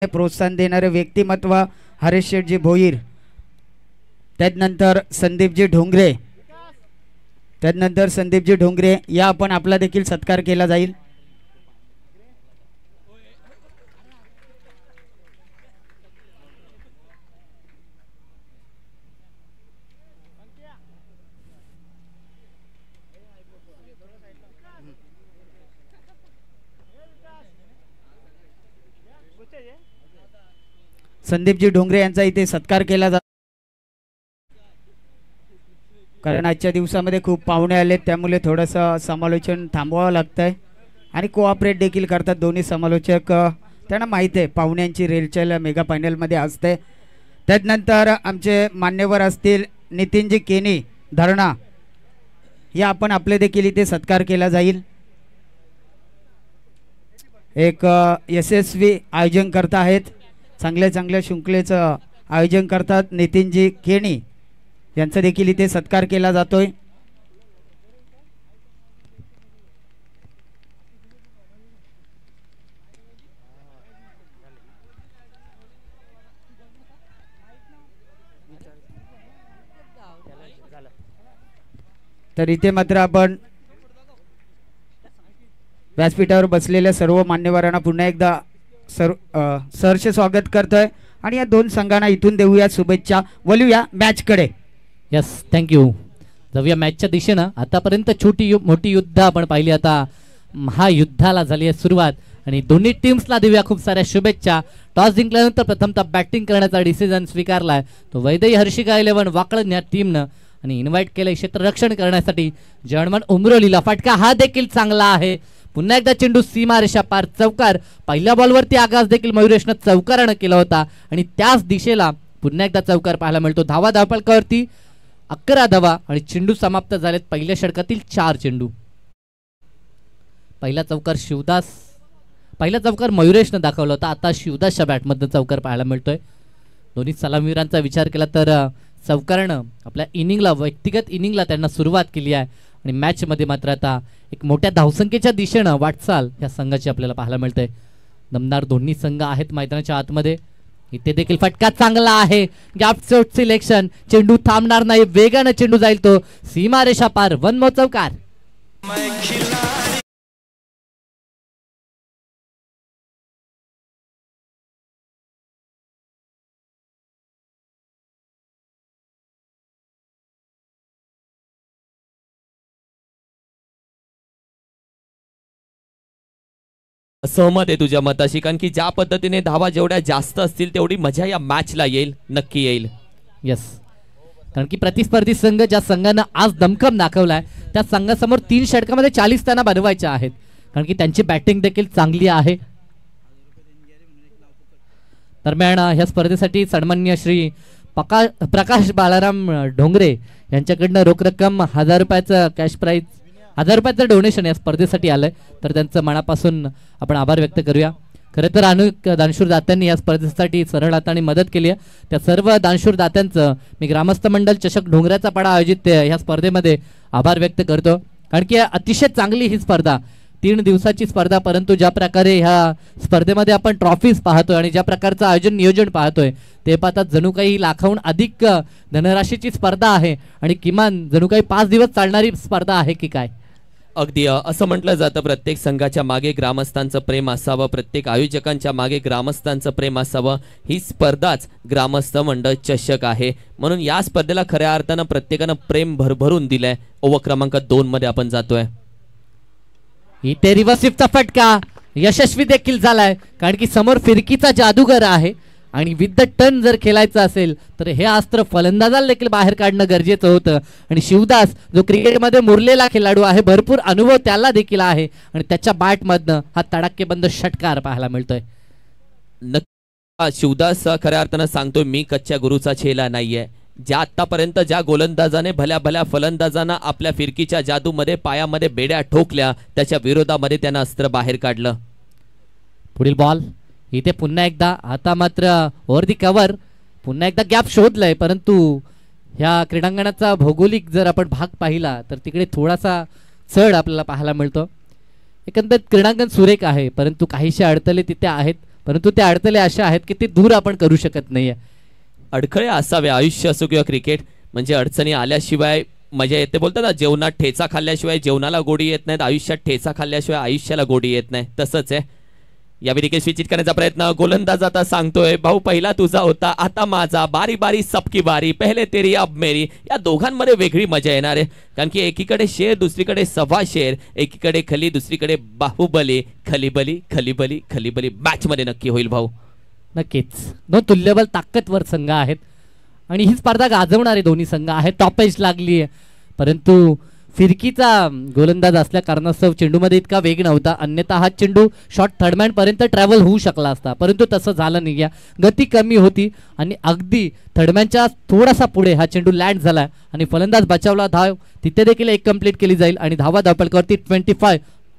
प्रोत्साहन देणारे व्यक्तिमत्व हरीश शेठजी भोईर, त्यानंतर संदीपजी ढोंगरे या आपण आपला देखील सत्कार केला जाईल। संदीपजी ढोंगरे यांचा इथे सत्कार केला जातो, कारण आजच्या दिवसामध्ये खूप पाहुणे आले, त्यामुळे थोडंसं समालोचन थांबवावं लागतंय आणि कोऑपरेट देखील करतात दोन्ही समालोचक। त्यांना माहिती आहे पाहुण्यांची रेलचेल मेगा फायनलमध्ये असते। त्यानंतर आमचे मान्यवर असतील नितीनजी केनी धरणा, या आपण आपले देखील इथे सत्कार केला जाईल। एक यशस्वी आयोजन करत आहेत, चांगल्या शृंखलेचं आयोजन करतात नितीनजी केणी, यांचा देखील इथे सत्कार केला जातोय। तर इथे मात्र आपण व्यासपीठावर बसलेल्या सर्व मान्यवरांना पुन्हा एकदा सहर्ष स्वागत करतोय आणि या दोन संघांना इथून देऊया शुभेच्छा, वळूया मॅच कडे। Yes, thank you. जाऊया मॅचच्या दिशेनं। आतापर्यंत छोटी मोठी युद्ध आपण पाहिली, आता महायुद्धाला झाली आहे सुरुवात आणि दोन्ही टीम्सला देऊया खूप साऱ्या शुभेच्छा। टॉस जिंकल्यानंतर प्रथमतः बॅटिंग करण्याचा डिसिजन स्वीकारलाय तो वैदई हर्षिका 11 वाकळण या टीमनं आणि इन्व्हाइट केलंय क्षेत्ररक्षण करण्यासाठी जर्मन उमरोलीला। फटका हा देखील चांगला आहे, पुन्हा एकदा चेंडू सीमारेषा पार चौकार। पहिल्या बॉलवरती आगास देखील मयुरेशनं चौकारानं केला होता आणि त्याच दिशेला पुन्हा एकदा चौकार पाहायला मिळतो। धावा धावफलकावरती 11 धावा आणि चेंडू समाप्त झालेत पहिल्या षटकातील 4 चेंडू। पहिला चौकार मयुरेशनं दाखवला होता, आता शिवदासच्या बॅटमधनं चौकार पाहायला मिळतोय। दोन्ही सलामीवीरांचा विचार केला तर चौकारानं आपल्या इनिंगला, व्यक्तिगत इनिंगला त्यांना सुरुवात केली आहे आणि मॅच मध्ये मात्र आता एक मोठ्या धावसंख्येच्या दिशेनं वाटचाल या संघाची आपल्याला पाहायला मिळते। दमदार दोन्ही संघ आहेत मैदानाच्या आतमध्ये। इथे देखील फटका चांगला आहे, गॅप शॉट सिलेक्शन, चेंडू थांबणार नाही, वेगानं चेंडू जाईल तो सीमारेषा पार। 1 मोर चौकार। सहमत आहे तुझ्या मताशी, कारण की ज्या पद्धतीने धावा जेवढ्या जास्त असतील तेवढी मजा या मॅचला येईल, नक्की येईल। यस, कारण की प्रतिस्पर्धी संघ ज्या संघानं आज दमखम दाखवलाय त्या संघासमोर 3 षटकामध्ये 40 त्यांना बनवायच्या आहेत, कारण की त्यांची बॅटिंग देखील चांगली आहे। दरम्यान ह्या स्पर्धेसाठी सन्माननीय श्री प्रकाश बालाराम ढोंगरे यांच्याकडनं रोख रक्कम 1000 रुपयाचं कॅश प्राइज, 1000 रुपयाचं डोनेशन या स्पर्धेसाठी आलंय, तर त्यांचं मनापासून आपण आभार व्यक्त करूया। खरं तर अनेक दानशूर दात्यांनी या स्पर्धेसाठी सरळ हाताने मदत केली आहे, त्या सर्व दानशूर दात्यांचं मी ग्रामस्थ मंडळ चषक ढोंगऱ्याचा पाडा आयोजित ह्या स्पर्धेमध्ये आभार व्यक्त करतो, कारण की अतिशय चांगली ही स्पर्धा, 3 दिवसाची स्पर्धा, परंतु ज्या प्रकारे ह्या स्पर्धेमध्ये आपण ट्रॉफीज पाहतोय आणि ज्या प्रकारचं आयोजन नियोजन पाहतोय ते पाहता जणू काही लाखाहून अधिक धनराशीची स्पर्धा आहे आणि किमान जणू काही 5 दिवस चालणारी स्पर्धा आहे की काय। अगदी असं म्हटलं जातं, प्रत्येक संघाच्या मागे ग्रामस्थांचं प्रेम असावं, प्रत्येक आयोजकांच्या मागे ग्रामस्थांचं प्रेम असावं। ही स्पर्धाच ग्रामस्थ मंडळ चषक आहे, म्हणून या स्पर्धेला खऱ्या अर्थानं प्रत्येकानं प्रेम भरभरून दिलंय। ओव्हर क्रमांक 2 मध्ये आपण जातोय। इथे रिव्हर्सिव्हचा फटका यशस्वी देखील झालाय, कारण की समोर फिरकीचा जादूगर आहे आणि विथ द टर्न जर खेळायचं असेल तर हे अस्त्र फलंदाजाला देखील बाहेर काढणं गरजेचं होतं आणि शिवदास जो क्रिकेटमध्ये मुरलेला खेळाडू आहे, भरपूर अनुभव त्याला देखील आहे आणि त्याच्या बॅटमधनं हा तडाखेबंद षटकार पाहायला मिळतोय। शिवदास खऱ्या अर्थानं सांगतोय, मी कच्च्या गुरुचा चेला नाहीये। ज्या आतापर्यंत ज्या गोलंदाजाने भल्या फलंदाजांना आपल्या फिरकीच्या जादूमध्ये पायामध्ये बेड्या ठोकल्या, त्याच्या विरोधामध्ये त्यानं अस्त्र बाहेर काढलं। पुढील बॉल इथे पुन्हा एकदा, आता मात्र ओव्हर दी कव्हर, पुन्हा एकदा गॅप शोधलाय, परंतु ह्या क्रीडांगणाचा भौगोलिक जर आपण भाग पाहिला तर तिकडे थोडासा चढ आपल्याला पाहायला मिळतो। एकंदरीत क्रीडांगण सुरेख आहे, परंतु काहीशा अडथळे तिथे आहेत, परंतु त्या अडथळे अशा आहेत की ते दूर आपण करू शकत नाहीये. अडखळे असावे, आयुष्य असो किंवा क्रिकेट, म्हणजे अडचणी आल्याशिवाय मजा येते. बोलतात ना, जेवणात ठेचा खाल्ल्याशिवाय जेवणाला गोडी येत नाहीत, आयुष्यात ठेचा खाल्ल्याशिवाय आयुष्याला गोडी येत नाही, तसंच आहे. या विकेट स्विचित करण्याचा प्रयत्न, गोलंदाज आता सांगतोय भाऊ पहिला तुझा होता आता माझा, बारी बारी सबकी बारी, पहिले तेरी अब मेरी. या दोघांमध्ये वेगळी मजा येणार आहे, कारण की एकीकडे शेर दुसरीकडे सव्वा शेर, एकीकडे खली दुसरीकडे बाहुबली. खलीबली खलीबली खलीबली मॅच मध्ये नक्की होईल भाऊ. नक्कीच दोन तुल्यबल ताकदवर संघ आहेत आणि ही स्पर्धा गाजवणारे दोन्ही संघ आहेत. टॉपेज लागली आहे, परंतु फिरकीचा गोलंदाज असल्या कारणास्तव चेंडूमध्ये इतका वेग नव्हता, अन्यथा हा चेंडू शॉर्ट थर्डमॅन पर्यंत ट्रॅव्हल होऊ शकला असता, परंतु तसं झालं नाही. गती कमी होती आणि अगदी थर्डमॅनच्या थोडासा पुढे हा चेंडू लँड झाला आणि फलंदाज बचावला. धाव तिथे देखील एक कंप्लीट केली जाईल आणि धावा धावपलकावरती 25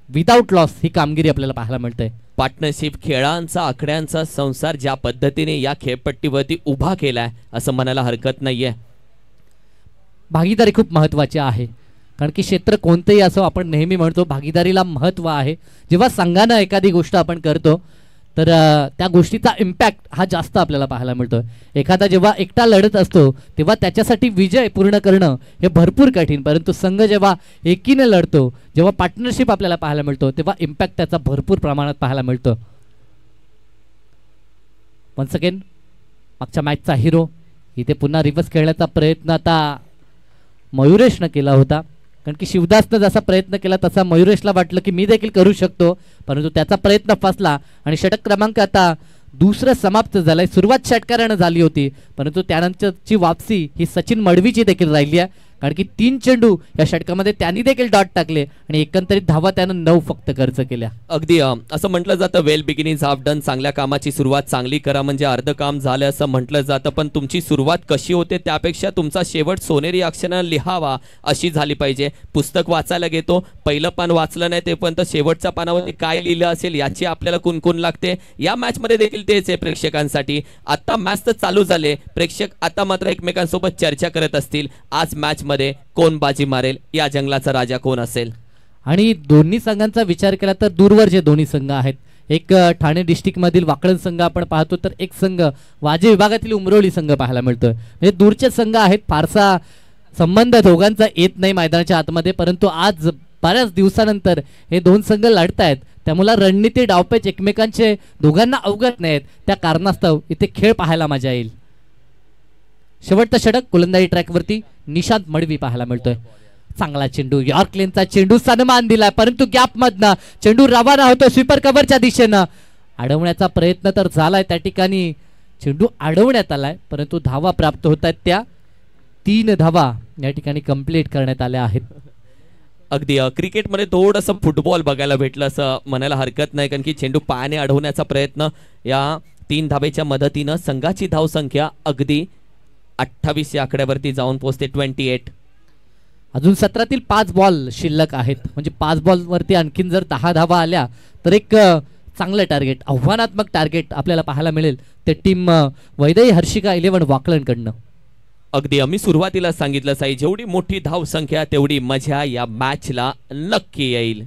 विदाउट लॉस ही कामगिरी आपल्याला पाहायला मिळते. पार्टनरशिप, खेळांचा आकड्यांचा संसार ज्या पद्धतीने या खेळपट्टीवरती उभा केलाय असं म्हणायला हरकत नाहीये. भागीदारी खूप महत्त्वाची आहे, कारण की क्षेत्र कोणतेही असो आपण नेहमी म्हणतो भागीदारीला महत्त्व आहे. जेव्हा संघानं एखादी गोष्ट आपण करतो तर त्या गोष्टीचा इम्पॅक्ट हा जास्त आपल्याला पाहायला मिळतो. एखादा जेव्हा एकटा लढत असतो तेव्हा त्याच्यासाठी विजय पूर्ण करणं हे भरपूर कठीण, परंतु संघ जेव्हा एकीने लढतो, जेव्हा पार्टनरशिप आपल्याला पाहायला मिळतो तेव्हा इम्पॅक्ट त्याचा भरपूर प्रमाणात पाहायला मिळतो. वन्स अगेन मागच्या मॅचचा हिरो इथे पुन्हा रिव्हर्स खेळण्याचा प्रयत्न आता मयुरेशनं केला होता, कारण की शिवदासनं जसा प्रयत्न केला तसा मयुरेशला वाटलं की मी देखील करू शकतो, परंतु त्याचा प्रयत्न फसला आणि षटक क्रमांक आता दुसरं समाप्त झालंय. सुरुवात षटकारानं झाली होती, परंतु त्यानंतरची वापसी ही सचिन मडवीची देखील राहिली आहे, कारण की 3 चेंडू या षटकामध्ये त्यांनी देखील डॉट टाकले आणि एकंदरीत धावा त्यानं 9 फक्त खर्च केल्या. अगदी असं म्हटलं जातं वेल बिगिनिंग हाफ डन, चांगल्या कामाची सुरुवात चांगली करा म्हणजे अर्ध काम झालं असं म्हटलं जातं, पण तुमची सुरुवात कशी होते त्यापेक्षा तुमचा शेवट सोनेरी अक्षरानं लिहावा अशी झाली पाहिजे. पुस्तक वाचायला घेतो, पहिलं पान वाचलं नाही ते पण तर शेवटच्या पानावरती काय लिहिलं असेल याची आपल्याला कुणकुण लागते. या मॅचमध्ये देखील तेच आहे प्रेक्षकांसाठी. आता मॅच तर चालू झाले, प्रेक्षक आता मात्र एकमेकांसोबत चर्चा करत असतील आज मॅच मध्ये कोण बाजी मारेल, या जंगलाचा राजा कोण असेल. आणि दोन्ही संघांचा विचार केला तर दूरवर जे दोन्ही संघ आहेत, एक ठाणे डिस्ट्रिक्ट मधील वाकळण संघ आपण पाहतो तर एक संघ वाजे विभागातील उमरोली संघ पाहायला मिळतोय. म्हणजे दूरचे संघ आहेत, फारसा संबंध दोघांचा येत नाही मैदानाच्या आतमध्ये, परंतु आज बऱ्याच दिवसानंतर हे दोन संघ लढतायत, त्यामुळे रणनीती डावपेच एकमेकांचे दोघांना अवगत नाहीत, त्या कारणास्तव इथे खेळ पाहायला मजा येईल. शेवटचं षटक गोलंदाजी ट्रॅकवरती निशांत मडवी पाहायला मिळतोय. चांगला चेंडू, यॉर्क लेनचा चेंडू सन्मान दिलाय, परंतु गॅप मधनं चेंडू रवाना होतोय स्वीपर कव्हरच्या दिशेनं. अडवण्याचा प्रयत्न तर झालाय, त्या ठिकाणी चेंडू अडवण्यात आलाय, परंतु धावा प्राप्त होत आहेत त्या 3 धावा या ठिकाणी कंप्लीट करण्यात आल्या आहेत. अगदी क्रिकेटमध्ये थोडंसं फुटबॉल बघायला भेटलं असं म्हणायला हरकत नाही, कारण की चेंडू पायाने अडवण्याचा प्रयत्न, या 3 धावेच्या मदतीनं संघाची धावसंख्या अगदी 28 या आकड्यावरती जाऊन पोहोचते 28. अजून 17तील 5 बॉल शिल्लक आहेत, म्हणजे 5 बॉल वरती आणखीन जर 10 धावा आल्या तर एक चांगलं टार्गेट, आव्हानात्मक टार्गेट आपल्याला पाहायला मिळेल ते टीम वैदई हर्षिका 11 वाकलणकडनं. अगदी आम्ही सुरुवातीला सांगितलं साई, जेवढी मोठी धावसंख्या तेवढी मजा या मॅचला नक्की येईल.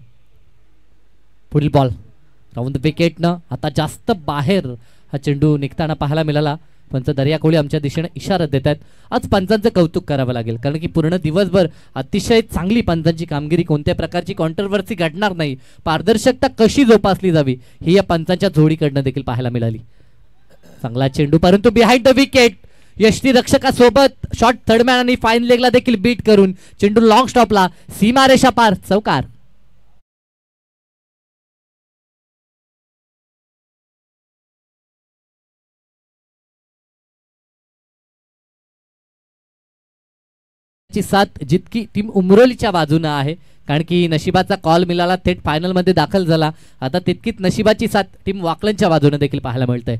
पुढील बॉल राऊंड विकेटनं आता जास्त बाहेर हा चेंडू निघताना पाहायला मिळाला. पंच दर्या कोळी आमच्या दिशेने इशारा देत आहेत. आज पंचांचं कौतुक करावं लागेल, कारण की पूर्ण दिवसभर अतिशय चांगली पंचांची कामगिरी, कोणत्या प्रकारची कॉन्ट्रोवर्सी घडणार नाही, पारदर्शकता कशी जोपासली जावी ही या पंचांच्या जोडीकडनं देखील पाहायला मिळाली. चांगला चेंडू, परंतु बिहाइंड द विकेट यष्टी रक्षकासोबत शॉर्ट थर्डमॅन आणि फाईन लेगला देखील बीट करून चेंडू लॉंग स्टॉपला, सीमारेषा पार, चौकार. ची साथ जितकी टीम उमरोलीच्या बाजूने आहे, कारण की नशिबाचा कॉल मिळाला, थेट फायनल मध्ये दाखल झाला, आता तितकीच नशिबाची साथ टीम वाकलनच्या बाजूने देखील पाहायला मिळते.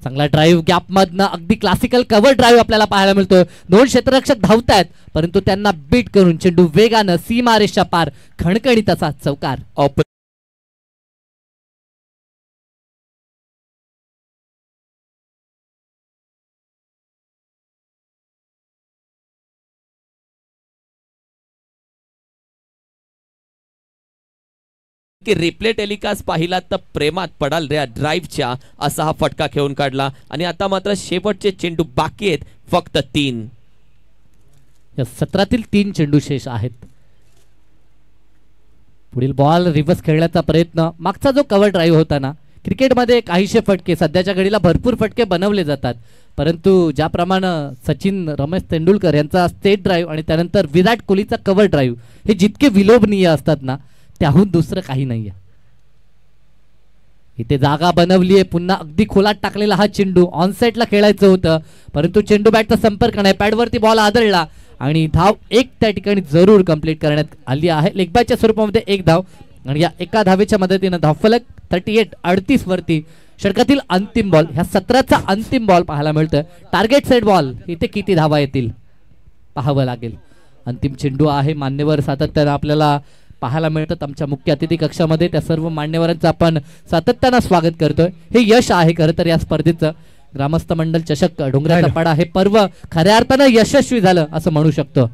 चांगला ड्राईव्ह गॅप मधनं, अगदी क्लासिकल कव्हर ड्राईव्ह आपल्याला पाहायला मिळतोय. 2 क्षेत्ररक्षक धावतायत, परंतु त्यांना बीट करून चेंडू वेगानं सीमारेषा पार, खणखणीत असा चौकार. की रिप्ले टेलिकास्ट पाहिला तर प्रेमात पडाल रे ड्राईव्हच्या असा हा फटका खेळून काढला आणि आता मात्र शेवटचे चेंडू बाकी आहेत फक्त 3. या 17तील 3 चेंडू शेष आहेत. पुढील बॉल रिव्हर्स खेळण्याचा प्रयत्न. मागचा जो कव्हर ड्राईव्ह होता ना, क्रिकेटमध्ये काहीशे फटके सध्याच्या घडीला भरपूर फटके बनवले जातात, परंतु ज्याप्रमाणे सचिन रमेश तेंडुलकर यांचा स्टेट ड्राईव्ह आणि त्यानंतर विराट कोहलीचा कव्हर ड्राईव्ह हे जितके विलोभनीय असतात ना, त्याहून दुसरं काही नाहीये. इथे जागा बनवली आहे, पुन्हा अगदी खोलात टाकलेला हा चेंडू ऑनसेटला खेळायचं होतं, परंतु चेंडू बॅटचा संपर्क नाही, पॅडवरती बॉल आदळला आणि धाव 1 त्या ठिकाणी जरूर कंप्लीट करण्यात आली आहे. लेगबायच्या स्वरूपामध्ये 1 धाव आणि या एका धावेच्या मदतीनं धावफलक 38 वरती. षटकातील अंतिम बॉल, ह्या 17चा अंतिम बॉल पाहायला मिळतोय. टार्गेट सेट बॉल, इथे किती धावा येतील पाहावं लागेल. अंतिम चेंडू आहे. मान्यवर सातत्यानं आपल्याला पाहायला मिळतात आमच्या मुख्य अतिथी कक्षामध्ये. त्या सर्व मान्यवरांचं आपण सातत्यानं स्वागत करतोय. हे यश आहे खरं तर या स्पर्धेचं. ग्रामस्थ मंडळ चषक डोंगराचा पाडा हे पर्व खऱ्या अर्थानं यशस्वी झालं असं म्हणू शकतो.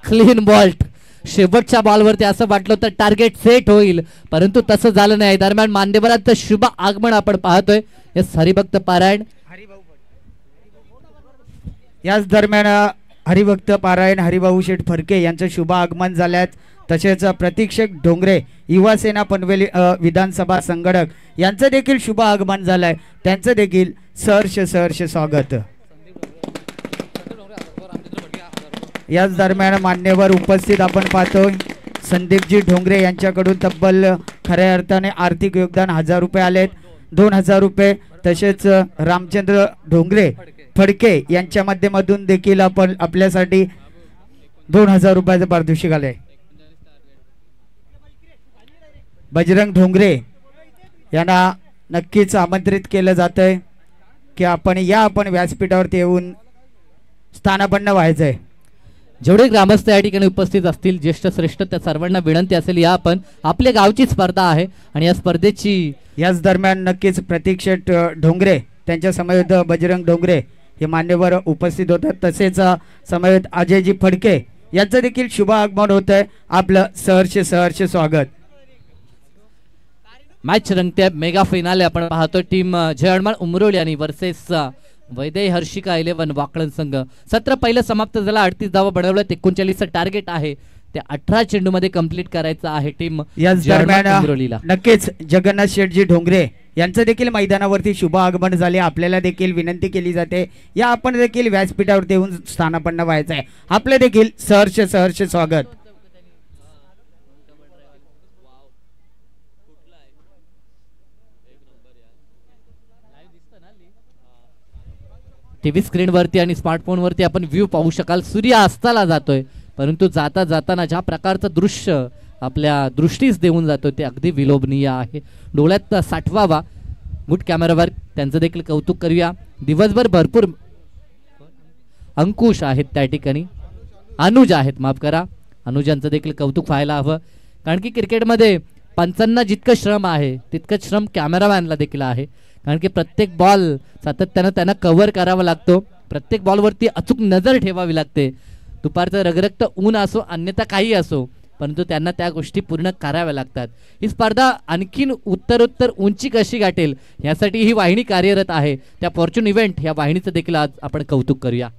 Clean bolt. शेवटच्या बॉलवरती असं वाटलं होतं टार्गेट सेट होईल, परंतु तसं झालं नाही. दरम्यान मान्यवरांचं शुभ आगमन आपण पाहतोय. हरिभक्त पारायण, याच दरम्यान हरिभक्त पारायण हरिभाऊ शेठ फडके यांचं शुभ आगमन झाल्यात. तसेच प्रतीक्षक ढोंगरे युवा सेना पनवेल विधानसभा संघटक यांचं देखील शुभ आगमन झालंय. त्यांचं देखील सहर्ष स्वागत. याच दरम्यान मान्यवर उपस्थित आपण पाहतोय संदीपजी ढोंगरे यांच्याकडून तब्बल खऱ्या अर्थाने आर्थिक योगदान 1000 रुपये आलेत. 2000 रुपये तसेच रामचंद्र ढोंगरे फडके यांच्या माध्यमातून देखील आपण आपल्यासाठी 2000 रुपयाचं पारितोषिक आलंय. बजरंग ढोंगरे यांना नक्कीच आमंत्रित केलं जातंय की आपण व्यासपीठावरती येऊन स्थानापन्न व्हायचंय. जेवढे ग्रामस्थ या ठिकाणी उपस्थित असतील, ज्येष्ठ श्रेष्ठ, त्या सर्वांना विनंती असेल, या आपण आपल्या गावची स्पर्धा आहे आणि या स्पर्धेची याच दरम्यान नक्कीच प्रतीक्षक ढोंगरे त्यांच्या समवेत बजरंग ढोंगरे हे मान्यवर उपस्थित होतात. तसेच समवेत अजयजी फडके यांचं देखील शुभ आगमन होत आहे. आपलं सहर्ष स्वागत. मॅच रंगते. मेगा फायनल आपण पाहतो. टीम जयहनुमान उमरोळी आणि वर्सेस वैदय हर्षिका 11 वाकळण संघ. सत्र पहिलं समाप्त झालं. 38 धावा बनवल्या. 39चं टार्गेट आहे, ते 18 चेंडू मध्ये कंप्लीट करायचं आहे टीम याच दरम्यान. नक्कीच जगन्नाथ शेठजी ढोंगरे यांचं देखील मैदानावरती शुभ आगमन झाले. आपल्याला देखील विनंती केली जाते, या आपण देखील व्यासपीठावरती येऊन स्थानापन्न व्हायचं आहे. आपलं देखील सहर्ष स्वागत. टीव्ही स्क्रीनवरती आणि स्मार्टफोनवरती आपण व्ह्यू पाहू शकाल. सूर्य अस्ताला जातोय, परंतु जाताना ज्या प्रकारचं दृश्य आपल्या दृष्टीस देऊन जातो ते अगदी विलोभनीय आहे. डोळ्यात साठवावा. गुड कॅमेरावर त्यांचं देखील कौतुक करूया. दिवसभर भरपूर अंकुश आहेत त्या ठिकाणी, अनुज आहेत, माफ करा, अनुजांचं देखील कौतुक व्हायला हवं. कारण की क्रिकेटमध्ये पंचांना जितकं श्रम आहे तितकं श्रम कॅमेरामॅनला देखील आहे. कारण की प्रत्येक बॉल सातत्यानं त्यांना कव्हर करावा लागतो. प्रत्येक बॉलवरती अचूक नजर ठेवावी लागते. दुपारचं रगरक्त ऊन असो अन्यथा काही असो, परंतु त्यांना त्या गोष्टी पूर्ण कराव्या लागतात. ही स्पर्धा आणखीन उत्तरोत्तर उंची कशी गाठेल यासाठी ही वाहिनी कार्यरत आहे. त्या फॉर्च्यून इव्हेंट या वाहिनीचं देखील आज आपण कौतुक करूया.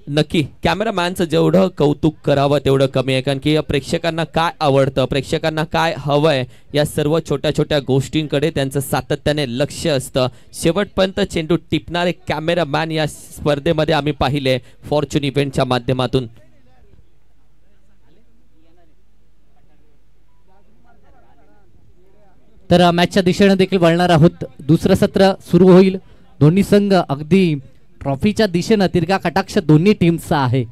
नक्की कॅमेरामॅनचं जेवढं कौतुक करावं तेवढं कमी आहे. कारण की प्रेक्षकांना काय आवडतं, प्रेक्षकांना काय हवंय, या सर्व छोट्या छोट्या गोष्टींकडे त्यांचं सातत्याने लक्ष असतं. शेवटपर्यंत चेंडू टिपणारे कॅमेरामॅन या स्पर्धेमध्ये आम्ही पाहिले फॉर्च्यून इव्हेंटच्या माध्यमातून. तर मॅचच्या दिशेने देखील वळणार आहोत. दुसरं सत्र सुरू होईल. दोन्ही संघ अगदी ट्रॉफीच्या दिशेनं तिरका कटाक्ष दोन्ही टीमचा आहे.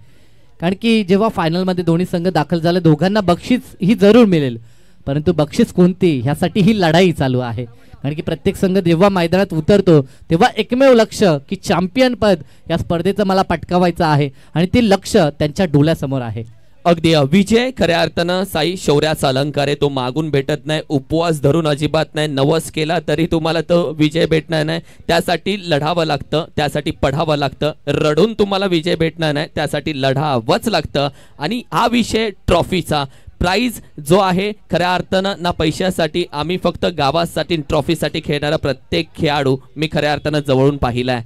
कारण की जेव्हा फायनलमध्ये दोन्ही संघ दाखल झाले, दोघांना बक्षीस ही जरूर मिळेल, परंतु बक्षीस कोणती ह्यासाठी ही लढाई चालू आहे. कारण की प्रत्येक संघ जेव्हा मैदानात उतरतो तेव्हा एकमेव लक्ष की चॅम्पियन पद या स्पर्धेचं मला पटकावायचं आहे आणि ते लक्ष त्यांच्या डोळ्यासमोर आहे. अगदी विजय खऱ्या अर्थानं साई शौर्याचा अलंकार आहे. तो मागून भेटत नाही, उपवास धरून अजिबात नाही, नवस केला तरी तुम्हाला तो विजय भेटणार नाही. त्यासाठी लढावं लागतं, त्यासाठी पढावं लागतं. रडून तुम्हाला विजय भेटणार नाही, त्यासाठी लढावंच लागतं. आणि हा विषय ट्रॉफीचा प्राइज जो आहे खऱ्या अर्थानं ना पैशासाठी, आम्ही फक्त गावासाठी ट्रॉफीसाठी खेळणारा प्रत्येक खेळाडू मी खऱ्या अर्थानं जवळून पाहिलाय.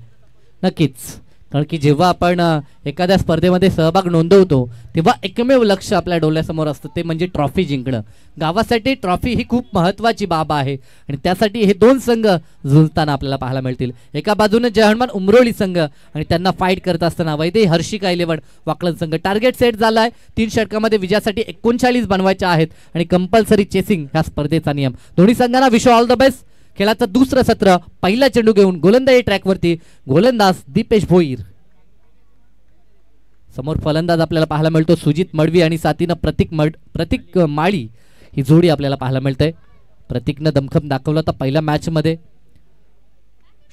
नक्कीच, कारण की जेव्हा आपण एखाद्या स्पर्धेमध्ये सहभाग नोंदवतो तेव्हा एकमेव लक्ष आपल्या डोळ्यासमोर असतं, ते म्हणजे ट्रॉफी जिंकणं. गावासाठी ट्रॉफी ही खूप महत्त्वाची बाब आहे आणि त्यासाठी हे दोन संघ झुलताना आपल्याला पाहायला मिळतील. एका बाजूने जय हनुमान उमरोळी संघ आणि त्यांना फाईट करत असताना वैदे हर्षिका 11 वाकलन संघ. टार्गेट सेट झाला आहे, 3 षटकामध्ये विजयासाठी 39 बनवायच्या आहेत आणि कंपल्सरी चेसिंग ह्या स्पर्धेचा नियम. दोन्ही संघांना विश ऑल द बेस्ट. खेळाचं दुसरं सत्र, पहिला चेंडू घेऊन गोलंदाजी ट्रॅकवरती गोलंदाज दीपेश भोईर. समोर फलंदाज आपल्याला पाहायला मिळतो सुजित मडवी आणि साथीनं प्रतीक माळी ही जोडी आपल्याला पाहायला मिळते. प्रतीकनं दमखम दाखवलं होता पहिल्या मॅच मध्ये.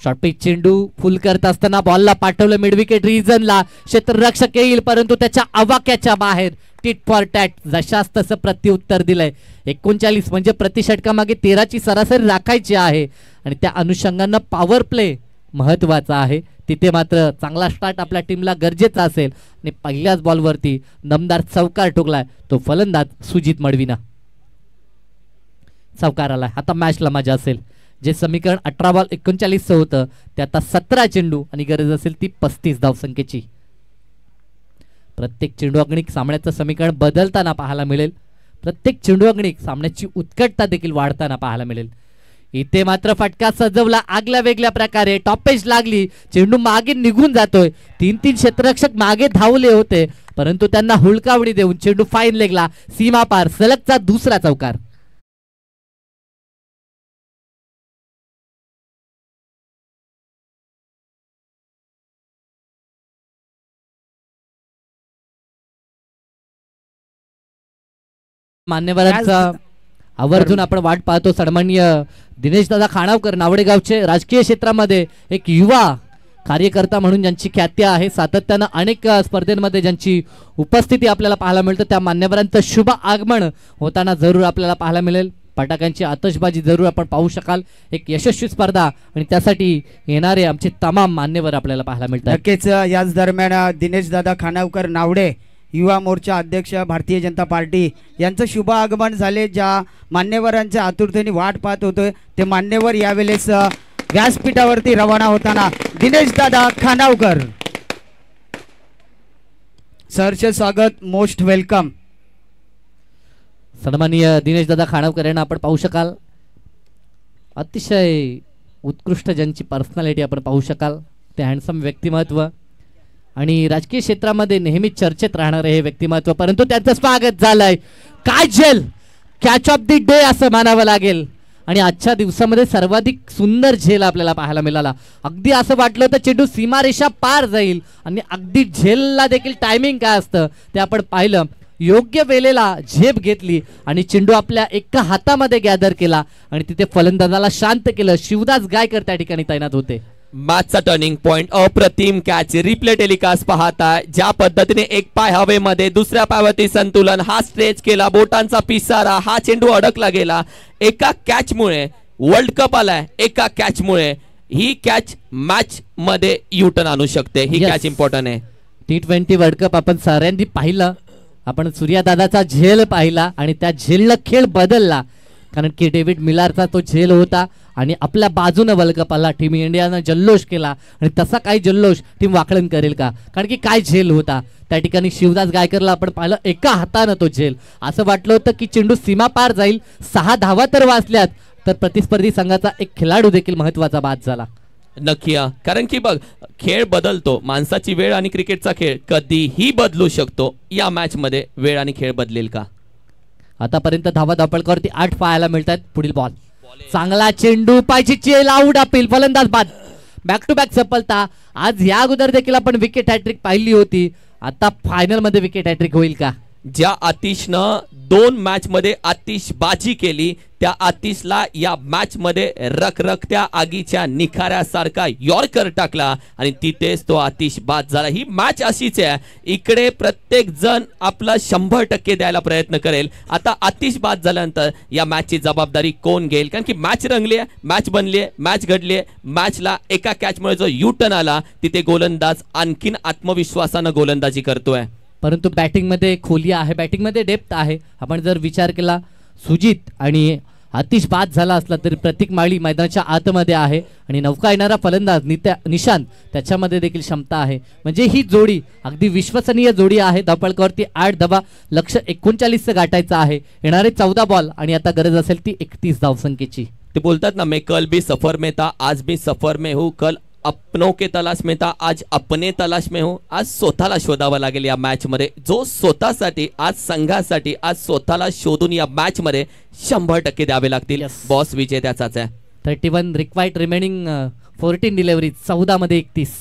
शॉर्टपिच चेंडू फुल करत असताना बॉलला पाठवलं मिड विकेट रिजनला. क्षेत्ररक्षक येईल परंतु त्याच्या आवाक्याच्या बाहेर. टिट फॉर टॅट, जशास तसं प्रत्युत्तर दिलंय. 39 म्हणजे प्रति षटकामागे 13ची सरासरी राखायची आहे आणि त्या अनुषंगानं पॉवर प्ले महत्वाचा आहे. तिथे मात्र चांगला स्टार्ट आपल्या टीमला गरजेचा असेल आणि पहिल्याच बॉलवरती दमदार चौकार ठोकलाय तो फलंदाज सुजित मडवीना. चौकार आलाय. आता मॅचला मजा असेल. जे समीकरण 18 बॉल 39 होतं ते आता 17 चेंडू आणि गरज असेल ती 35 धावसंख्येची. प्रत्येक चेंडू अगणिक सामन्याचं समीकरण बदलताना पाहायला मिळेल. प्रत्येक चेंडू अगणिक सामन्याची उत्कटता देखील वाढताना पाहायला मिळेल. इथे मात्र फटका सजवला आगल्या वेगळ्या प्रकारे. टॉपेज लागली, चेंडू मागे निघून जातोय. 3 क्षेत्ररक्षक मागे धावले होते परंतु त्यांना हुलकावणी देऊन चेंडू फाईन लेगला. सीमा पार, सलगचा दुसरा चौकार. मान्यवरांचा आवर्जून आपण वाट पाहतो. सन्माननीय दिनेश दादा खाणावकर, नावडेगावचे राजकीय क्षेत्रामध्ये एक युवा कार्यकर्ता म्हणून ज्यांची ख्याती आहे, सातत्यानं अनेक स्पर्धेमध्ये ज्यांची उपस्थिती आपल्याला पाहायला मिळतं, त्या मान्यवरांचं शुभ आगमन होताना जरूर आपल्याला पाहायला मिळेल. फटाक्यांची आतषबाजी जरूर आपण पाहू शकाल. एक यशस्वी स्पर्धा आणि त्यासाठी येणारे आमचे तमाम मान्यवर आपल्याला पाहायला मिळतात. नक्कीच याच दरम्यान दिनेश दादा खानावकर नावडे युवा मोर्चा अध्यक्ष भारतीय जनता पार्टी यांचं शुभ आगमन झाले. ज्या मान्यवरांच्या आतुरतेने वाट पाहत होते ते मान्यवर यावेळेस व्यासपीठावरती रवाना होताना दिनेश दादा खानावकर, सहर्ष स्वागत, मोस्ट वेलकम. सन्माननीय दिनेश दादा खानावकर यांना आपण पाहू शकाल. अतिशय उत्कृष्ट ज्यांची पर्सनॅलिटी आपण पाहू शकाल, ते हँडसम व्यक्तिमत्व आणि राजकीय क्षेत्रामध्ये नेहमी चर्चेत राहणारे हे व्यक्तिमत्व. परंतु त्यांचं स्वागत झालंय. काय झेल, कॅच ऑफ द डे असं मानावं लागेल. आणि आजच्या दिवसामध्ये सर्वाधिक सुंदर झेल आपल्याला पाहायला मिळाला. अगदी असं वाटलं होतं चेंडू सीमारेषा पार जाईल आणि अगदी झेलला देखील टायमिंग काय असतं ते आपण पाहिलं. योग्य वेळेला झेप घेतली आणि चेंडू आपल्या एका हातामध्ये गॅदर केला आणि तिथे फलंदाजाला शांत केलं. शिवदास गायकर त्या ठिकाणी तैनात होते. मॅचचा टर्निंग पॉइंट, अप्रतिम कॅच. रिप्ले टेलिकास्ट पाहताय ज्या पद्धतीने एक पाय हवेमध्ये, दुसऱ्या पायावरती संतुलन, हा स्ट्रेच केला, बोटांचा पिसारा, हा चेंडू अडकला गेला. एका कॅच मुळे वर्ल्ड कप आलाय. एका कॅच मुळे ही कॅच मॅच मध्ये युटर्न आणू शकते. ही कॅच इम्पॉर्टंट आहे. T20 वर्ल्ड कप आपण साऱ्यांनी पाहिलं. आपण सूर्यादादाचा झेल पाहिला आणि त्या झेलला खेळ बदलला, कारण की डेव्हिड मिलारचा तो झेल होता आणि आपल्या बाजूने वर्ल्ड कप आला. टीम इंडियानं जल्लोष केला आणि तसा काही जल्लोष टीम वाकलन करेल का, कारण की काय झेल होता त्या ठिकाणी. शिवदास गायकरला आपण पाहिलं एका हातानं तो झेल. असं वाटलं होतं की चेंडू सीमा पार जाईल. 6 धावा तर वाचल्यात, तर प्रतिस्पर्धी संघाचा एक खेळाडू देखील महत्वाचा बाद झाला. नक्की, कारण की बघ, खेळ बदलतो. माणसाची वेळ आणि क्रिकेटचा खेळ कधीही बदलू शकतो. या मॅच मध्ये वेळ आणि खेळ बदलेल का? आतापर्यंत धावा धापळकावरती 8 पाहायला मिळतात. पुढील बॉल, चांगला चेंडू, पायची चेल, आउट अपील, फलंदाज बाद. बॅक टू बॅक सफलता. आज या अगोदर देखील आपण विकेट हॅट्रिक पाहिली होती. आता फायनल मध्ये विकेट हॅट्रिक होईल का? ज्या आतिशनं 2 मॅच मध्ये आतिषबाजी केली, त्या आतिशला या मॅच मध्ये रखरखत्या आगीच्या निखाऱ्यासारखा यॉर्कर टाकला आणि तिथेच तो आतिश बाद झाला. ही मॅच अशीच आहे, इकडे प्रत्येक जण आपला 100% द्यायला प्रयत्न करेल. आता आतिश बाद झाल्यानंतर या मॅचची जबाबदारी कोण घेईल, कारण की मॅच रंगली आहे, मॅच बनली आहे, मॅच घडली आहे. मॅचला एका कॅचमुळे जो यू टर्न आला तिथे गोलंदाज आणखीन आत्मविश्वासानं गोलंदाजी करतोय. परंतु बॅटिंग मध्ये खोली आहे, बॅटिंग मध्ये डेप्थ आहे. आपण जर विचार केला सुजित आणि आतिश बाद झाला असला तरी प्रतीक माळी मैदानाच्या आतमध्ये आहे आणि नौका येणारा फलंदाज निशांत त्याच्यामध्ये देखील क्षमता आहे. म्हणजे ही जोडी अगदी विश्वसनीय जोडी आहे. धावपळकावरती 8 धावा, लक्ष 39 गाठायचं आहे. येणारे 14 बॉल आणि आता गरज असेल ती 31 धावसंख्येची. ते बोलतात ना, मैं कल भी सफर में था, आज भी सफर में हूँ. कल अपनों के तलाश में था, आज अपने तलाश में हूँ. आज स्वतःला शोधावं लागेल या मॅच मध्ये. जो स्वतःसाठी, आज संघासाठी, आज स्वतःला शोधून या मॅच मध्ये 100% द्यावे लागतील. बॉस विजय त्याचाच आहे. 31 रिक्वायर्ड रिमेनिंग 14 डिलिव्हरी, 14 मध्ये 31.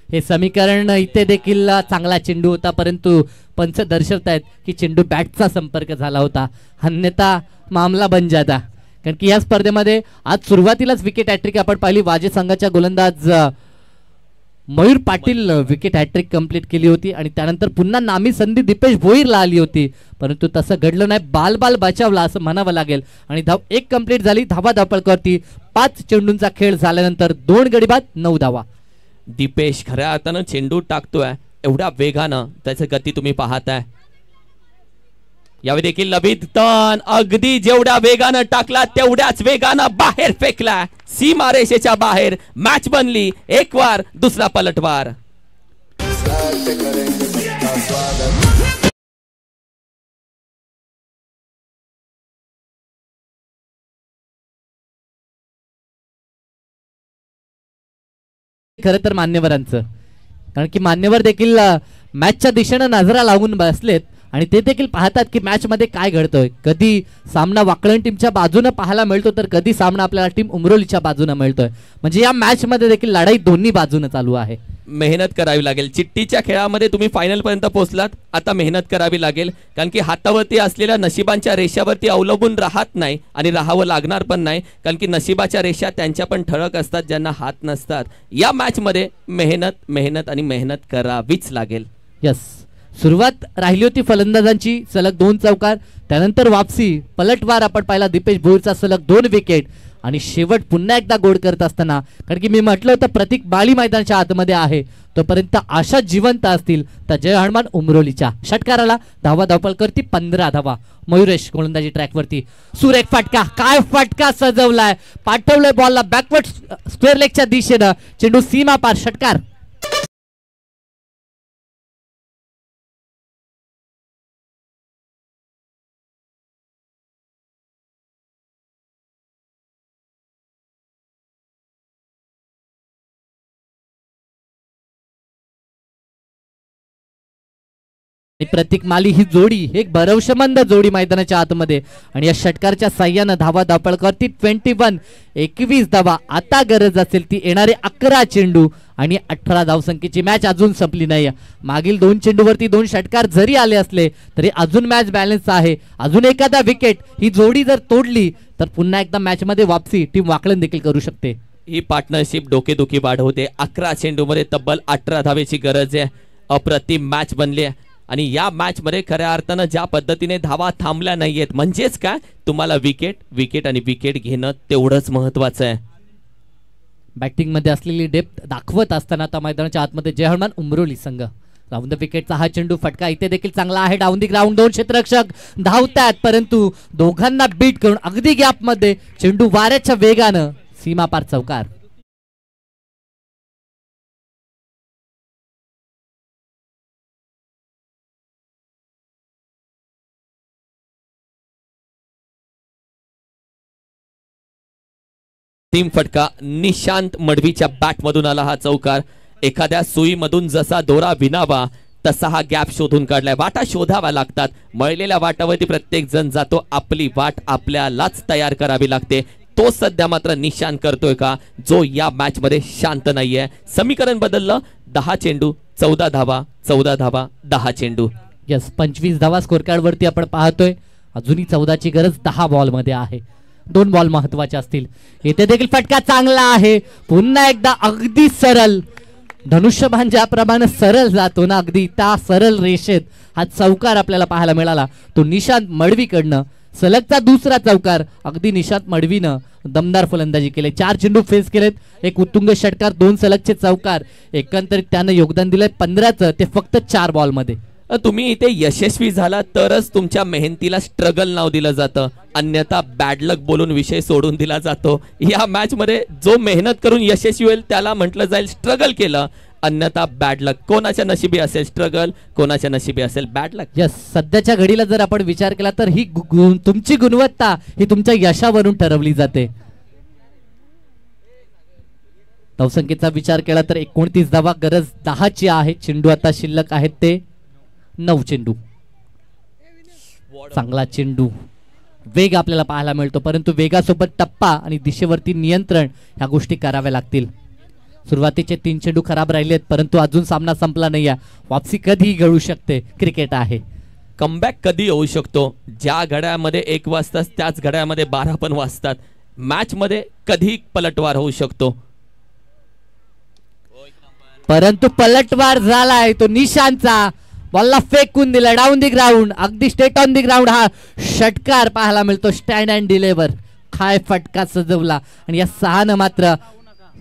हे समीकरण इथे देखील चांगला चेंडू होता, परंतु पंच दर्शवतायत की चेंडू बॅटचा संपर्क झाला होता, अन्यथा मामला बन जाता. कारण की या स्पर्धेमध्ये आज सुरुवातीलाच विकेट हॅट्रिक आपण पाहिली. वाजे संघाच्या गोलंदाज Mayur Patil wicket hat-trick complete केली होती आणि त्यानंतर पुन्हा नामी संधी दीपेश भोईरला आली होती, परंतु तसं घडलं नाही. बाल बचावला असं म्हणावं लागेल आणि धाव 1 कंप्लीट झाली. धावा धावपळकावरती 5 चेंडूंचा खेळ झाल्यानंतर 2 गडी बाद 9 धावा. दीपेश खऱ्या अर्थानं चेंडू टाकतोय एवढ्या वेगानं, त्याची गती तुम्ही पाहताय. यावेळी देखील नवीन टर्न अगदी जेवढ्या वेगानं टाकला तेवढ्याच वेगानं बाहेर फेकला, सीमारेषेच्या बाहेर. मॅच बनली. एक वार, दुसरा पलटवार. खरं तर मान्यवरांचं, कारण की मान्यवर देखील मॅचच्या दिशेनं नजरा लावून बसलेत आणि ते देखील पाहतात की मॅच मध्ये काय घडतोय. कधी सामना वाकळण टीमच्या बाजूने पाहायला मिळतो तर कधी सामना आपल्याला टीम उमरोलीच्या बाजूने मिळतोय. म्हणजे या मॅच मध्ये देखील लढाई दोन्ही बाजूने चालू आहे. मेहनत करावी लागेल. चिठ्ठीच्या खेळामध्ये तुम्ही फायनल पर्यंत पोहोचलात, आता मेहनत करावी लागेल, कारण की हातावरती असलेल्या नशिबांच्या रेषावरती अवलंबून राहत नाही आणि राहावं लागणार पण नाही, कारण की नशिबाच्या रेषा त्यांच्या पण ठळक असतात ज्यांना हात नसतात. या मॅच मध्ये मेहनत मेहनत आणि मेहनत करावीच लागेल. यस, सुरुवात राहिली होती फलंदाजांची सलग 2 चौकार, त्यानंतर वापसी, पलटवार आपण पाहिला दीपेश भोईरचा सलग 2 विकेट आणि शेवट पुन्हा एकदा गोड करत असताना, कारण की मी म्हटलं होतं प्रतीक बाळी मैदानाच्या आतमध्ये आहे, तोपर्यंत आशा जिवंत असतील तर जय हनुमान उमरोलीच्या षटकाराला धावा धावपळकरती 15 धावा. मयुरेश गोलंदाजी ट्रॅकवरती, सुरेख फटका, काय फटका सजवलाय, पाठवलंय बॉलला बॅकवर्ड स्क्वेअर लेगच्या दिशेनं, चेंडू सीमा पार, षटकार. प्रतीक माली ही जोडी एक भरवशामंद जोडी मैदानाच्या आतमध्ये आणि या षटकारच्या साह्यानं धावा धावपळकावरती 21 धावा. आता गरज असेल ती येणारे 11 चेंडू आणि 18 धावसंख्येची. मॅच अजून संपली नाही. मागील 2 चेंडूवरती 2 षटकार जरी आले असले तरी अजून मॅच बॅलन्स आहे. अजून एखादा विकेट ही जोडी जर तोडली तर पुन्हा एकदा मॅच मध्ये वापसी टीम वाकलन देखील करू शकते. ही पार्टनरशिप डोकेदुखी वाढवते. 11 चेंडूमध्ये तब्बल 18 धावेची गरज आहे. अप्रतिम मॅच बनली आहे आणि या मॅच मध्ये खऱ्या अर्थानं ज्या पद्धतीने धावा थांबल्या नाहीयेत, म्हणजेच काय, तुम्हाला विकेट आणि विकेट घेणं तेवढंच महत्वाचं आहे. बॅटिंग मध्ये असलेली डेप्थ दाखवत असताना आता मैदानाच्या आतमध्ये जय हनुमान उमरोली संघ. राऊंड द विकेटचा हा चेंडू फटका इथे देखील चांगला आहे. डाऊन दी ग्राउंड 2 क्षेत्ररक्षक धावतात, परंतु दोघांना बीट करून अगदी गॅप मध्ये चेंडू वाऱ्याच्या वेगानं सीमा पार, चौकार. टीम फटका निशांत मडवीच्या बॅट मधून आला हा चौकार. एखाद्या सुईमधून जसा दोरा विणावा तसा हा गॅप शोधून काढलाय. वाटा शोधाव्या लागतात. मळलेल्या वाटावरती प्रत्येक जण जातो. आपली वाट आपल्यालाच तयार करावी लागते. तो सध्या मात्र निशांत करतोय का, जो या मॅच मध्ये शांत नाहीये. समीकरण बदललं. 10 चेंडू 14 धावा, 14 धावा 10 चेंडू. यस, 25 धावा स्कोर कार्ड वरती आपण पाहतोय अजूनही 14ची गरज 10 बॉलमध्ये आहे. 2 बॉल महत्वाचे असतील. येथे देखील फटका चांगला आहे. पुन्हा एकदा अगदी सरळ धनुष्यबाण ज्याप्रमाणे सरळ जातो ना, अगदी त्या सरळ रेषेत हा चौकार आपल्याला पाहायला मिळाला. तो निशांत मडवीकडनं सलगचा दुसरा चौकार. अगदी निशांत मडवीनं दमदार फलंदाजी केली. 4 चेंडू फेस केलेत, एक उत्तुंग षटकार, 2 सलगचे चौकार. एकंदरीत त्यानं योगदान दिलंय 15चं, ते फक्त 4 बॉलमध्ये. तुम्ही इथे यशस्वी झाला तरच तुमच्या मेहनतीला स्ट्रगल नाव दिलं जातं, अन्यथा बॅड लक बोलून विषय सोडून दिला जातो. या मॅच मध्ये जो मेहनत करून यशस्वी होईल त्याला म्हटलं जाईल स्ट्रगल केलं, अन्यथा बॅड लक. कोणाच्या नशिबी असेल स्ट्रगल, कोणाच्या नशिबी असेल बॅड लक. यस, सध्याच्या घडीला जर आपण विचार केला तर ही तुमची गुणवत्ता ही तुमच्या यशावरून ठरवली जाते. धावसंख्येचा विचार केला तर 29 धावा, गरज 10ची आहे. चेंडू आता शिल्लक आहेत ते 9 चेंडू. चांगला चेंडू, वेग आपल्याला पाहायला मिळतो, परंतु वेगासोबत टप्पा आणि दिशेवरती नियंत्रण ह्या गोष्टी कराव्या लागतील. सुरुवातीचे 3 चेंडू खराब राहिलेत, परंतु अजून सामना संपला नाही. वापसी कधीही घडू शकते, क्रिकेट आहे. कमबॅक कधी होऊ शकतो. ज्या घड्यामध्ये 1 वाजतात त्याच घड्यामध्ये 12 पण वाजतात. मॅच मध्ये कधी पलटवार होऊ शकतो, परंतु पलटवार झालाय तो निशांतचा. बॉलला फेकून दिला डाऊन दी ग्राउंड, अगदी स्टेट ऑन दी ग्राउंड हा षटकार पाहायला मिळतो. स्टँड अँड डिलेवर, काय फटका सजवला. आणि या 6 मात्र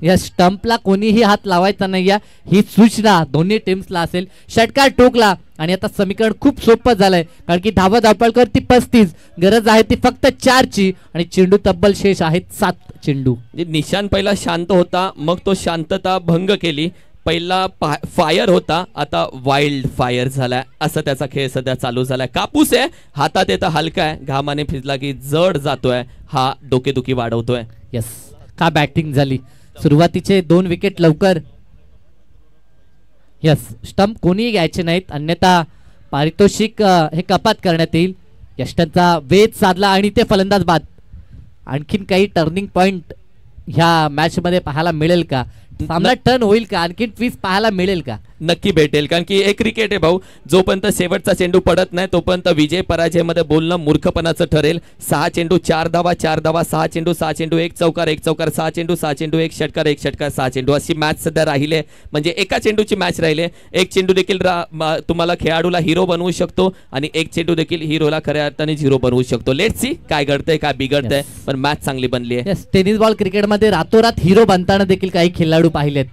या स्टंपला कोणीही हात लावायचा नाही, ही सूचना दोन्ही टीम्सला असेल. षटकार टोकला आणि आता समीकरण खूप सोपं झालंय, कारण की धावा धावपळकर ती 35, गरज आहे ती फक्त 4ची आणि चेंडू तब्बल शेष आहेत 7 चेंडू. निशांत पहिला शांत होता, मग तो शांतता भंग केली. पहिला फायर होता, आता वाईल्ड फायर झालाय. असं त्याचा खेळ सध्या चालू झालाय. कापूस आहे हातात, येतं हलका आहे, घामाने भिजला की जड जातोय, हा डोकेदुखी वाढवतोय. यस, का बॅटिंग झाली. सुरुवातीचे 2 विकेट लवकर. यस, स्टंप कोणीही घ्यायचे नाहीत, अन्यथा पारितोषिक हे कपात करण्यात येईल. यष्टनचा वेध साधला आणि ते फलंदाज बाद. आणखीन काही टर्निंग पॉइंट ह्या मॅच मध्ये पाहायला मिळेल का? सामना टर्न होईल का? आणखी ट्विस्ट पाहायला मिळेल का? नक्की भेटेल, कारण की एक क्रिकेट आहे भाऊ. जोपर्यंत शेवटचा चेंडू पडत नाही तोपर्यंत विजय पराजय मध्ये बोलणं मूर्खपणाचं ठरेल. 6 चेंडू 4 धावा, 4 धावा, 6 चेंडू 6 चेंडू, 1 चौकार 1 चौकार, 6 चेंडू 6 चेंडू, 1 षटकार 1 षटकार, 6 चेंडू अशी मॅच सध्या राहिले. म्हणजे एका चेंडूची मॅच राहिले. एक चेंडू देखील तुम्हाला खेळाडूला हिरो बनवू शकतो आणि एक चेंडू देखील हिरोला खऱ्या अर्थाने झिरो बनवू शकतो. लेट्स सी काय घडतंय काय बिघडतंय, पण मॅच चांगली बनली आहे. टेनिस बॉल क्रिकेटमध्ये रातोरात हिरो बनताना देखील काही खेळाडू पाहिलेत.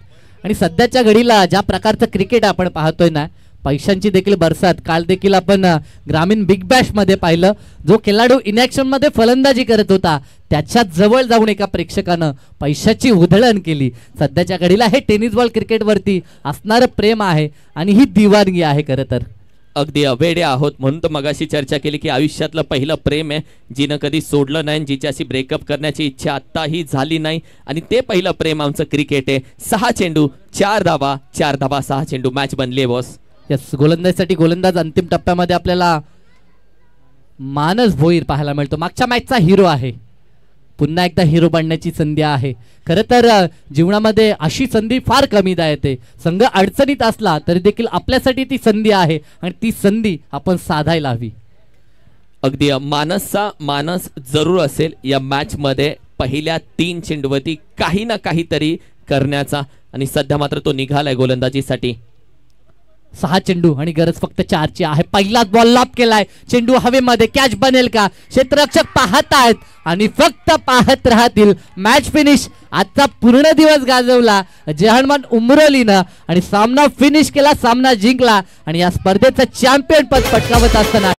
आणि सध्याच्या घडीला ज्या प्रकारचं क्रिकेट आपण पाहतोय ना, पैशांची देखील बरसात. काल देखील आपण ग्रामीण बिग बॅश मध्ये पाहिलं, जो खेळाडू इनॅक्शन मध्ये फलंदाजी करत होता त्याच्या जवळ जाऊन एका प्रेक्षकानं पैशाची उधळण केली. सध्याच्या घडीला हे टेनिस बॉल क्रिकेटवरती असणारं प्रेम आहे आणि ही दिवाणगी आहे. खरं तर अगदी अवेडे आहोत, म्हणून तर मगाशी चर्चा केली की आयुष्यातलं पहिलं प्रेम आहे, जिनं कधी सोडलं नाही, जिच्याशी ब्रेकअप करण्याची इच्छा आत्ताही झाली नाही, आणि ते पहिलं प्रेम आमचं क्रिकेट आहे. 6 चेंडू 4 धावा, 4 धावा 6 चेंडू, मॅच बनली आहे बॉस. यस, गोलंदाजीसाठी गोलंदाज अंतिम टप्प्यामध्ये आपल्याला मानस भोईर पाहायला मिळतो. मागच्या मॅचचा हिरो आहे, पुन्हा एकदा हिरो बनण्याची संधी आहे. खरं तर जीवनामध्ये अशी संधी फार कमीदा येते. संघ अडचणीत असला तरी देखील आपल्यासाठी ती संधी आहे आणि ती संधी आपण साधायला हवी. अगदी मानस जरूर असेल या मॅच मध्ये. पहिल्या 3 चेंडूवरती काही ना काहीतरी करण्याचा, आणि सध्या मात्र तो निघालाय गोलंदाजीसाठी. 6 चेंडू आणि गरज फक्त 4ची आहे. पहिलाच बॉल लॉब केलाय, चेंडू हवेमध्ये, कॅच बनेल का? क्षेत्ररक्षक पाहत आहेत आणि फक्त पाहत राहतील. Match finish. आजचा पूर्ण दिवस गाजवला जेहणमान उमरोलीनं आणि सामना फिनिश केला, सामना जिंकला आणि या स्पर्धेचं चॅम्पियन पद पटकावत असताना